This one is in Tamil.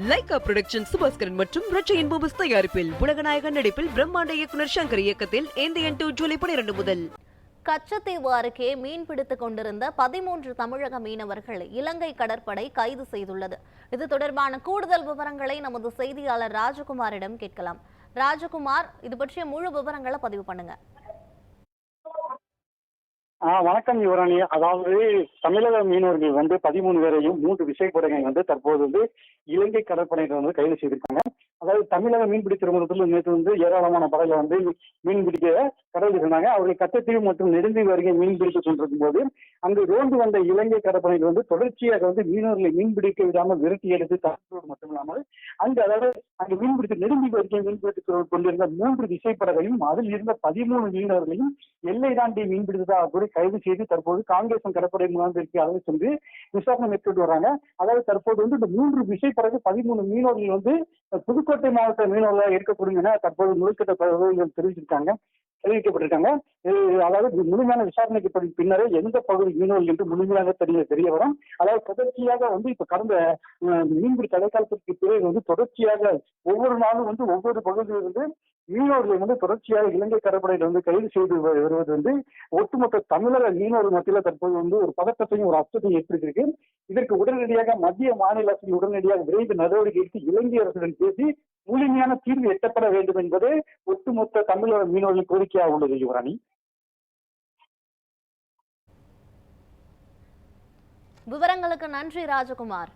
லைகா புரொடக்ஷன் சுபாஸ்கரன் மற்றும் ரச்சையின் பூபஸ் தயாரிப்பில் உலகநாயகன் நடிப்பில் பிரம்மாண்ட இயக்குனர் சங்கர் இயக்கத்தில் இந்தியன் 2 ஜூலை 12 முதல். கச்சத்தீவு அருகே மீன்பிடித்துக் கொண்டிருந்த 13 தமிழக மீனவர்களை இலங்கை கடற்படை கைது செய்துள்ளது. இது தொடர்பான கூடுதல் விவரங்களை நமது செய்தியாளர் ராஜகுமாரிடம் கேட்கலாம். ராஜகுமார், இது பற்றிய முழு விவரங்களை பதிவு பண்ணுங்க. வணக்கம் யுவராணி. அதாவது தமிழக மீனவர்கள் 13 பேரையும் 3 விசைப்படகை தற்போது இலங்கை கடற்படையினர் கைது செய்திருக்காங்க. அதாவது தமிழக மீன்பிடி துறைமுகத்தில் நேற்று ஏராளமான படகுல மீன் பிடிக்க கடலில் இருந்தாங்க. அவர்கள் கச்சத்தீவு மற்றும் நெடுந்தீவு அருகே மீன் பிடித்துக் கொண்டிருக்கும் போது அங்கு ரோந்து வந்த இலங்கை கடற்படையினர் தொடர்ச்சியாக மீனவர்களை மீன் பிடிக்க விடாமல் விரட்டி எடுத்து தாக்குவது மட்டுமில்லாமல் அங்கு மீன்பிடித்து நெடுந்தீவு அருகே மீன்பிடித்துக் கொண்டிருந்த 3 விசைப்படகையும் அதில் இருந்த 13 மீனவர்களையும் எல்லை தாண்டி மீன்பிடித்ததாக கைது செய்து தற்போது காங்கிரஸ் கடற்படை முகாமிற்கு அழைத்து சென்று விசாரணை மேற்கொண்டு வராங்க. அதாவது தற்போது இந்த 3 விசைப்படகு 13 மீனவர்கள் புதுக்கோட்டை மாவட்ட மீனவர்களாக இருக்கக்கூடிய என தற்போது முதற்கட்ட தகவல்கள் தெரிவிக்கப்பட்டிருக்காங்க. அதாவது முழுமையான விசாரணைக்கு பின்னரே எந்த பகுதி மீனவர்கள் என்று முழுமையாக தெரிய வரும். அதாவது தொடர்ச்சியாக இப்ப கடந்த மீன்பிடி தடைக்காலத்திற்கு பிறகு தொடர்ச்சியாக ஒவ்வொரு நாளும் ஒவ்வொரு பகுதியிலிருந்து மீனவர்களை தொடர்ச்சியாக இலங்கை கடற்படையில் கைது செய்து வருவது ஒட்டுமொத்த தமிழக மீனவர்கள் மத்தியில் தற்போது ஒரு பதட்டத்தையும் ஒரு அச்சத்தையும் ஏற்படுத்தியிருக்கு. இதற்கு உடனடியாக மத்திய மாநில அரசு உடனடியாக விரைந்து நடவடிக்கை எடுத்து இலங்கை அரசுடன் பேசி முழுமையான தீர்வு எட்டப்பட வேண்டும் என்பது ஒட்டுமொத்த தமிழக மீனவர்களின் கோரிக்கையாக உள்ளது. யுவராணி, விவரங்களுக்கு நன்றி ராஜகுமார்.